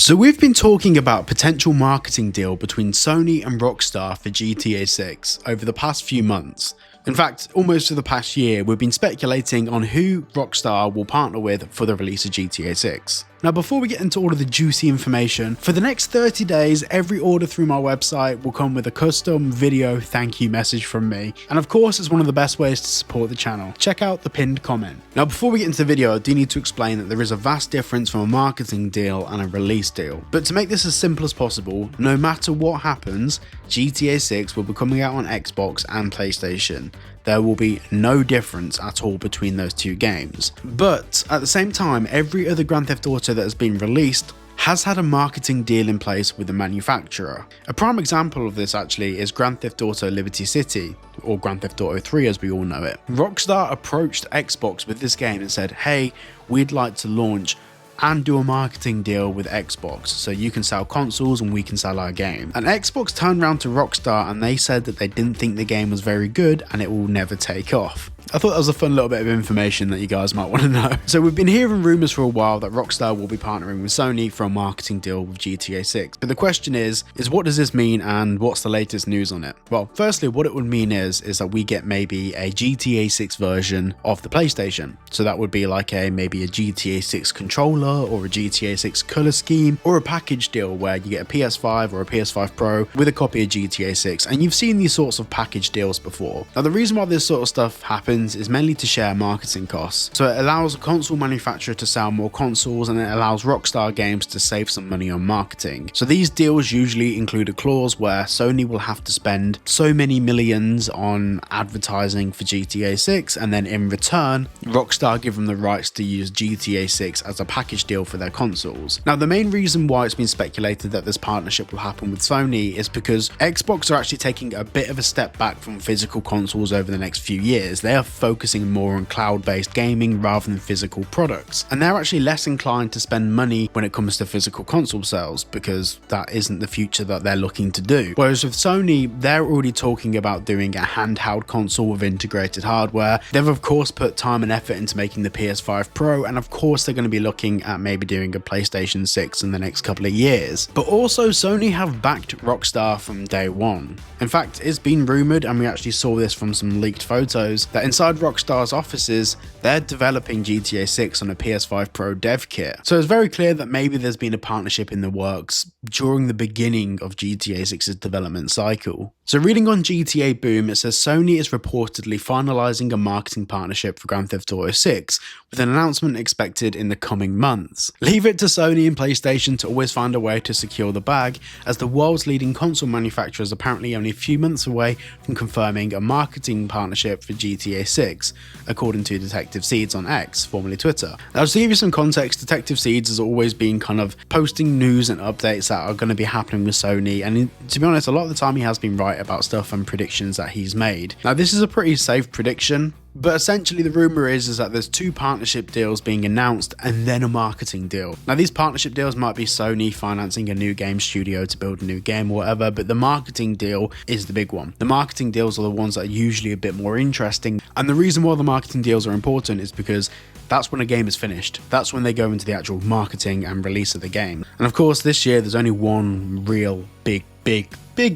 So we've been talking about a potential marketing deal between Sony and Rockstar for GTA 6 over the past few months. In fact, almost for the past year, we've been speculating on who Rockstar will partner with for the release of GTA 6. Now, before we get into all of the juicy information, for the next 30 days, every order through my website will come with a custom video thank you message from me. And of course, it's one of the best ways to support the channel. Check out the pinned comment. Now, before we get into the video, I do need to explain that there is a vast difference from a marketing deal and a release deal. But to make this as simple as possible, no matter what happens, GTA 6 will be coming out on Xbox and PlayStation. There will be no difference at all between those two games. But at the same time, every other Grand Theft Auto that has been released has had a marketing deal in place with the manufacturer. A prime example of this actually is Grand Theft Auto Liberty City, or Grand Theft Auto 3 as we all know it. Rockstar approached Xbox with this game and said, hey, we'd like to launch and do a marketing deal with Xbox so you can sell consoles and we can sell our game. And Xbox turned around to Rockstar and they said that they didn't think the game was very good and it will never take off. I thought that was a fun little bit of information that you guys might want to know. So we've been hearing rumours for a while that Rockstar will be partnering with Sony for a marketing deal with GTA 6. But the question is what does this mean and what's the latest news on it? Well, firstly, what it would mean is that we get maybe a GTA 6 version of the PlayStation. So that would be like maybe a GTA 6 controller or a GTA 6 color scheme or a package deal where you get a PS5 or a PS5 Pro with a copy of GTA 6. And you've seen these sorts of package deals before. Now, the reason why this sort of stuff happens is mainly to share marketing costs. So it allows a console manufacturer to sell more consoles and it allows Rockstar Games to save some money on marketing. So these deals usually include a clause where Sony will have to spend so many millions on advertising for GTA 6 and then in return, Rockstar give them the rights to use GTA 6 as a package deal for their consoles. Now, the main reason why it's been speculated that this partnership will happen with Sony is because Xbox are actually taking a bit of a step back from physical consoles over the next few years. They are focusing more on cloud-based gaming rather than physical products, and they're actually less inclined to spend money when it comes to physical console sales because that isn't the future that they're looking to do. Whereas with Sony, they're already talking about doing a handheld console with integrated hardware. They've of course put time and effort into making the PS5 Pro, and of course they're going to be looking at maybe doing a PlayStation 6 in the next couple of years. But also Sony have backed Rockstar from day one. In fact, it's been rumored, and we actually saw this from some leaked photos, that inside Rockstar's offices, they're developing GTA 6 on a PS5 Pro dev kit. So it's very clear that maybe there's been a partnership in the works during the beginning of GTA 6's development cycle. So reading on GTA Boom, it says Sony is reportedly finalizing a marketing partnership for Grand Theft Auto 6 with an announcement expected in the coming months. Leave it to Sony and PlayStation to always find a way to secure the bag, as the world's leading console manufacturer is apparently only a few months away from confirming a marketing partnership for GTA 6, according to Detective Seeds on X, formerly Twitter. Now, to give you some context, Detective Seeds has always been kind of posting news and updates that are going to be happening with Sony, and to be honest, a lot of the time he has been right about stuff and predictions that he's made. Now, this is a pretty safe prediction, but essentially the rumor is that there's two partnership deals being announced and then a marketing deal. Now, these partnership deals might be Sony financing a new game studio to build a new game or whatever, but the marketing deal is the big one. The marketing deals are the ones that are usually a bit more interesting, and the reason why the marketing deals are important is because that's when a game is finished. That's when they go into the actual marketing and release of the game. And of course, this year there's only one real big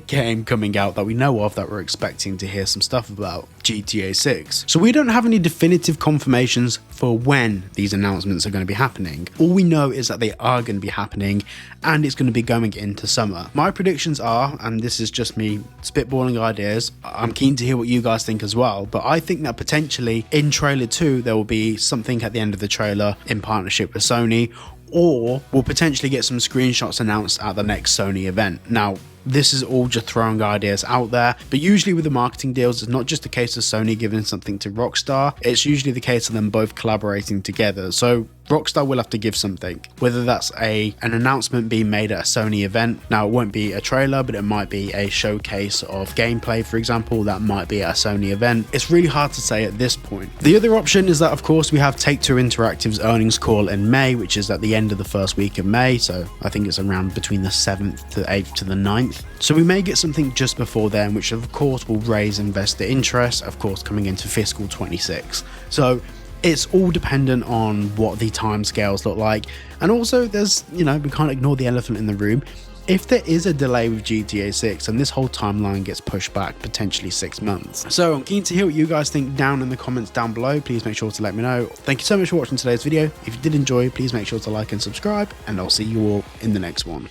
game coming out that we know of that we're expecting to hear some stuff about: GTA 6. So we don't have any definitive confirmations for when these announcements are going to be happening. All we know is that they are going to be happening and it's going to be going into summer. My predictions are, and this is just me spitballing ideas, I'm keen to hear what you guys think as well, but I think that potentially in trailer 2 there will be something at the end of the trailer in partnership with Sony, or we'll potentially get some screenshots announced at the next Sony event. Now, this is all just throwing ideas out there, but usually with the marketing deals, it's not just a case of Sony giving something to Rockstar, it's usually the case of them both collaborating together. So Rockstar will have to give something, whether that's an announcement being made at a Sony event. Now, it won't be a trailer, but it might be a showcase of gameplay, for example, that might be at a Sony event. It's really hard to say at this point. The other option is that, of course, we have Take-Two Interactive's earnings call in May, which is at the end of the first week of May, so I think it's around between the 7th to the 8th to the 9th. So we may get something just before then, which of course will raise investor interest, of course, coming into fiscal 26. So It's all dependent on what the timescales look like, and also there's, we can't ignore the elephant in the room. If there is a delay with GTA 6 and this whole timeline gets pushed back potentially 6 months. So I'm keen to hear what you guys think down in the comments down below. Please make sure to let me know. Thank you so much for watching today's video. If you did enjoy, please make sure to like and subscribe, and I'll see you all in the next one.